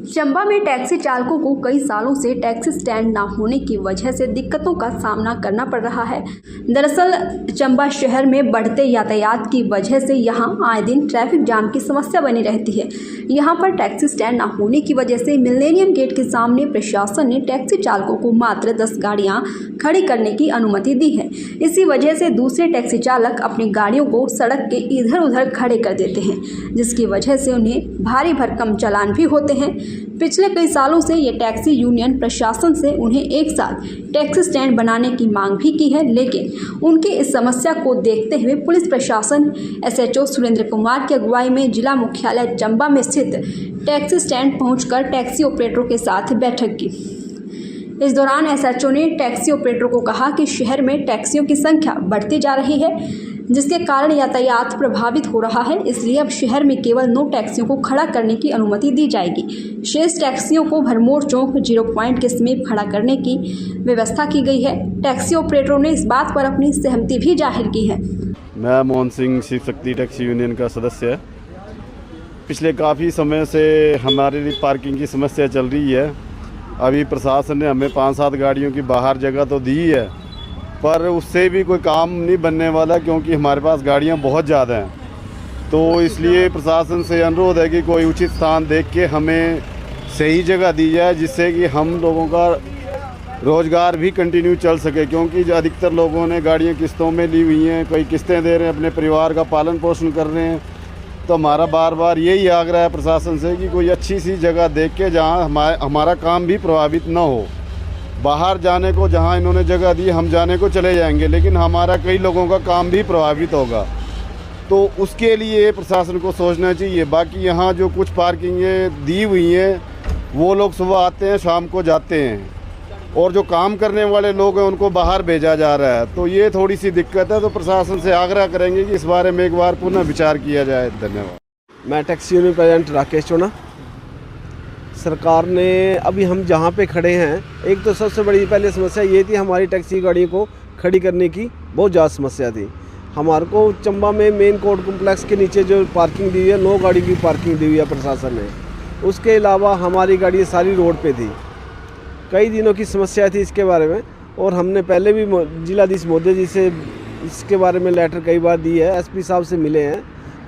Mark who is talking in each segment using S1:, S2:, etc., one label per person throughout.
S1: चंबा में टैक्सी चालकों को कई सालों से टैक्सी स्टैंड न होने की वजह से दिक्कतों का सामना करना पड़ रहा है। दरअसल चंबा शहर में बढ़ते यातायात की वजह से यहां आए दिन ट्रैफिक जाम की समस्या बनी रहती है। यहां पर टैक्सी स्टैंड न होने की वजह से मिलेनियम गेट के सामने प्रशासन ने टैक्सी चालकों को मात्र 10 गाड़ियां खड़ी करने की अनुमति दी है। इसी वजह से दूसरे टैक्सी चालक अपनी गाड़ियों को सड़क के इधर उधर खड़े कर देते हैं, जिसकी वजह से उन्हें भारी भरकम चालान भी होते हैं। पिछले कई सालों से ये टैक्सी यूनियन प्रशासन से उन्हें एक साथ टैक्सी स्टैंड बनाने की मांग भी की है, लेकिन उनकी इस समस्या को देखते हुए पुलिस प्रशासन एसएचओ सुरेंद्र कुमार की अगुवाई में जिला मुख्यालय चंबा में स्थित टैक्सी स्टैंड पहुंचकर टैक्सी ऑपरेटरों के साथ बैठक की। इस दौरान एसएचओ ने टैक्सी ऑपरेटरों को कहा कि शहर में टैक्सियों की संख्या बढ़ती जा रही है, जिसके कारण यातायात प्रभावित हो रहा है। इसलिए अब शहर में केवल 9 टैक्सियों को खड़ा करने की अनुमति दी जाएगी। शेष टैक्सियों को भरमौर चौक 0 पॉइंट के समीप खड़ा करने की व्यवस्था की गई है। टैक्सी ऑपरेटरों ने इस बात पर अपनी सहमति भी जाहिर की है।
S2: मैं मोहन सिंह शिव शक्ति टैक्सी यूनियन का सदस्य है। पिछले काफ़ी समय से हमारे लिए पार्किंग की समस्या चल रही है। अभी प्रशासन ने हमें 5-7 गाड़ियों की बाहर जगह तो दी है, पर उससे भी कोई काम नहीं बनने वाला, क्योंकि हमारे पास गाड़ियां बहुत ज़्यादा हैं। तो इसलिए प्रशासन से अनुरोध है कि कोई उचित स्थान देख के हमें सही जगह दी जाए, जिससे कि हम लोगों का रोज़गार भी कंटिन्यू चल सके। क्योंकि जो अधिकतर लोगों ने गाड़ियां किस्तों में ली हुई हैं, कोई किस्तें दे रहे हैं, अपने परिवार का पालन पोषण कर रहे हैं। तो हमारा बार बार यही आग्रह है प्रशासन से कि कोई अच्छी सी जगह देख के जहाँ हमारा काम भी प्रभावित ना हो। बाहर जाने को जहाँ इन्होंने जगह दी, हम जाने को चले जाएंगे, लेकिन हमारा कई लोगों का काम भी प्रभावित होगा। तो उसके लिए प्रशासन को सोचना चाहिए। बाकी यहाँ जो कुछ पार्किंगें दी हुई हैं, वो लोग सुबह आते हैं, शाम को जाते हैं, और जो काम करने वाले लोग हैं उनको बाहर भेजा जा रहा है। तो ये थोड़ी सी दिक्कत है। तो प्रशासन से आग्रह करेंगे कि इस बारे में एक बार पुनः विचार किया जाए। धन्यवाद।
S3: मैं टैक्सी यूनियन प्रेसिडेंट राकेश चोना। सरकार ने अभी हम जहाँ पे खड़े हैं, एक तो सबसे बड़ी पहले समस्या ये थी, हमारी टैक्सी गाड़ियों को खड़ी करने की बहुत ज़्यादा समस्या थी। हमारे को चंबा में मेन कोर्ट कॉम्प्लेक्स के नीचे जो पार्किंग दी हुई है, 9 गाड़ी की पार्किंग दी हुई है प्रशासन ने। उसके अलावा हमारी गाड़ी सारी रोड पे थी। कई दिनों की समस्या थी इसके बारे में, और हमने पहले भी जिलाधीश महोदय जी से इसके बारे में लेटर कई बार दी है, एसपी साहब से मिले हैं,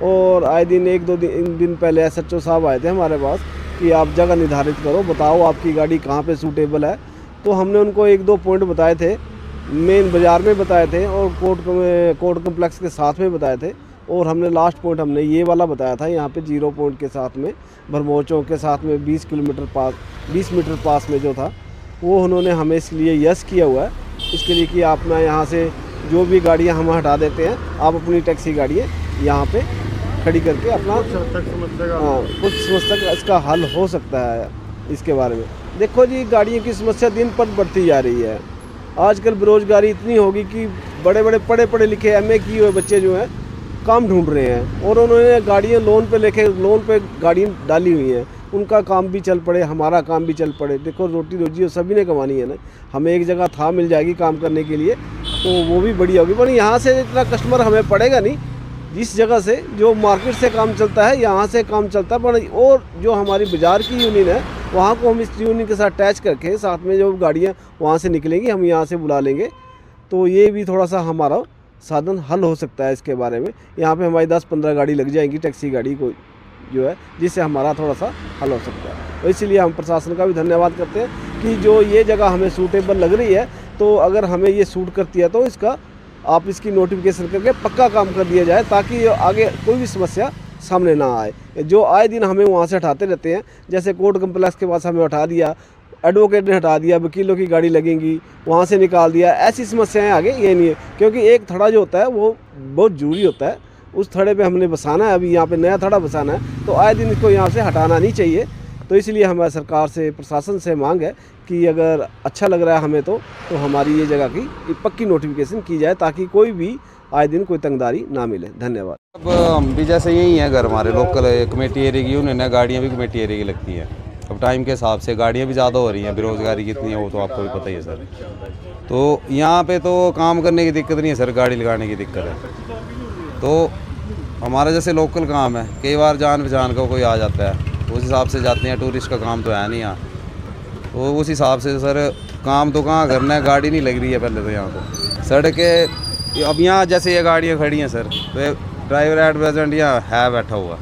S3: और आए दिन 1-2 दिन पहले एसएचओ साहब आए थे हमारे पास कि आप जगह निर्धारित करो, बताओ आपकी गाड़ी कहाँ पे सूटेबल है। तो हमने उनको 1-2 पॉइंट बताए थे, मेन बाज़ार में बताए थे और कोर्ट कम्प्लेक्स के साथ में बताए थे, और हमने लास्ट पॉइंट हमने ये वाला बताया था यहाँ पे 0 पॉइंट के साथ में, भरमौर चौक के साथ में 20 मीटर पास में जो था, वो उन्होंने हमें इसलिए यस किया हुआ है, इसके लिए कि आप ना यहाँ से जो भी गाड़ियाँ हम हटा देते हैं, आप अपनी टैक्सी गाड़ियाँ यहाँ पे खड़ी करके अपना कुछ समस्या का इसका हल हो सकता है। इसके बारे में देखो जी, गाड़ियों की समस्या दिन पर बढ़ती जा रही है। आजकल बेरोजगारी इतनी होगी कि बड़े बड़े पढ़े लिखे MA किए हुए बच्चे जो हैं काम ढूंढ रहे हैं, और उन्होंने गाड़ियाँ लोन पे गाड़ियाँ डाली हुई हैं। उनका काम भी चल पड़े, हमारा काम भी चल पड़े। देखो रोटी रोजी सभी ने कमानी है ना। हमें एक जगह था मिल जाएगी काम करने के लिए, तो वो भी बढ़िया होगी, पर यहाँ से इतना कस्टमर हमें पड़ेगा नहीं। जिस जगह से जो मार्केट से काम चलता है, यहाँ से काम चलता है, पर और जो हमारी बाज़ार की यूनियन है, वहाँ को हम इस यूनियन के साथ अटैच करके साथ में जो गाड़ियाँ वहाँ से निकलेंगी, हम यहाँ से बुला लेंगे। तो ये भी थोड़ा सा हमारा साधन हल हो सकता है। इसके बारे में यहाँ पे हमारी 10-15 गाड़ी लग जाएंगी टैक्सी गाड़ी को जो है, जिससे हमारा थोड़ा सा हल हो सकता है। तो इसीलिए हम प्रशासन का भी धन्यवाद करते हैं कि जो ये जगह हमें सूटेबल लग रही है, तो अगर हमें ये सूट करती है तो आप इसकी नोटिफिकेशन करके पक्का काम कर दिया जाए, ताकि आगे कोई भी समस्या सामने ना आए। जो आए दिन हमें वहाँ से हटाते रहते हैं, जैसे कोर्ट कम्प्लेक्स के पास हमें हटा दिया, एडवोकेट ने हटा दिया, वकीलों की गाड़ी लगेंगी वहाँ से निकाल दिया, ऐसी समस्याएं आगे ये नहीं है। क्योंकि एक थड़ा जो होता है वो बहुत जरूरी होता है, उस थड़े पे हमने बसाना है। अभी यहाँ पे नया थड़ा बसाना है, तो आए दिन इसको यहाँ से हटाना नहीं चाहिए। तो इसलिए हमारी सरकार से, प्रशासन से मांग है कि अगर अच्छा लग रहा है हमें तो हमारी ये जगह की पक्की नोटिफिकेशन की जाए, ताकि कोई भी आए दिन कोई तंगदारी ना मिले। धन्यवाद।
S4: अब हम भी जैसे यही हैं, घर हमारे लोकल कमेटी एरिया की यूनियन है, गाड़ियाँ भी कमेटी एरिया की लगती हैं। अब टाइम के हिसाब से गाड़ियाँ भी ज़्यादा हो रही हैं, बेरोज़गारी कितनी है वो तो आपको भी पता ही है सर। तो यहाँ पे तो काम करने की दिक्कत नहीं है सर, गाड़ी लगाने की दिक्कत है। तो हमारा जैसे लोकल काम है, कई बार जान पहचान का कोई आ जाता है, उस हिसाब से जाते हैं। टूरिस्ट का काम तो है नहीं यहाँ, तो उस हिसाब से सर काम तो कहाँ करना है, गाड़ी नहीं लग रही है पहले तो यहाँ तो। सड़कें अब यहाँ जैसे ये गाड़ियाँ खड़ी हैं सर, तो ड्राइवर एट प्रेजेंट यहाँ है बैठा हुआ,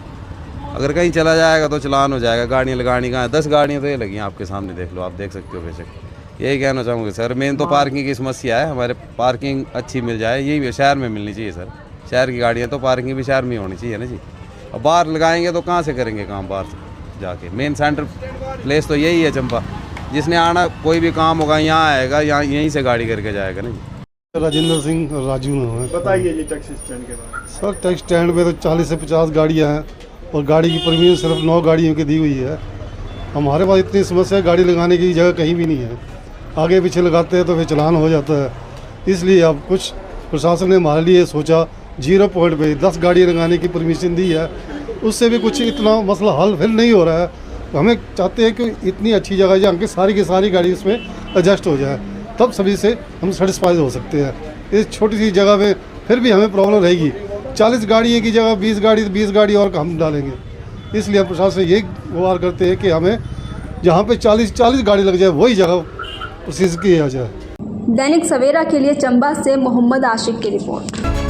S4: अगर कहीं चला जाएगा तो चलान हो जाएगा। गाड़ियाँ लगानी कहाँ है, 10 गाड़ियाँ तो ये लगी हैं आपके सामने, देख लो, आप देख सकते हो बेशक। यही कहना चाहूँगा सर, मेन तो पार्किंग की समस्या है, हमारे पार्किंग अच्छी मिल जाए, यही शहर में मिलनी चाहिए सर। शहर की गाड़ियाँ तो पार्किंग भी शहर में होनी चाहिए ना जी। अब बाहर लगाएंगे तो कहाँ से करेंगे काम, बाहर से जाके। मेन सेंटर प्लेस तो यही है चंबा, जिसने आना कोई भी काम होगा यहाँ आएगा, यहाँ यहीं से गाड़ी करके जाएगा ना जी।
S5: राजेंद्र सिंह राजू में
S2: बताइए जी टैक्सी स्टैंड के बारे में।
S5: सर, टैक्सी स्टैंड में तो 40 से 50 गाड़ियाँ हैं और गाड़ी की परमिशन सिर्फ 9 गाड़ियों की दी हुई है। हमारे पास इतनी समस्या है, गाड़ी लगाने की जगह कहीं भी नहीं है, आगे पीछे लगाते हैं तो फिर चलान हो जाता है। इसलिए अब कुछ प्रशासन ने हमारे लिए सोचा, 0 पॉइंट पे 10 गाड़ियाँ लगाने की परमिशन दी है, उससे भी कुछ इतना मसला हल फिर नहीं हो रहा है। तो हमें चाहते हैं कि इतनी अच्छी जगह जहाँ की सारी गाड़ी उसमें एडजस्ट हो जाए, तब सभी से हम सेटिस्फाइड हो सकते हैं। इस छोटी सी जगह में फिर भी हमें प्रॉब्लम रहेगी, 40 गाड़ी की जगह 20 गाड़ी और हम डालेंगे। इसलिए हम प्रशासन से ये गुहार करते हैं कि हमें जहाँ पे 40 गाड़ी लग जाए वही जगह प्रोसीज किया जाए।
S1: दैनिक सवेरा के लिए चंबा से मोहम्मद आशिक की रिपोर्ट।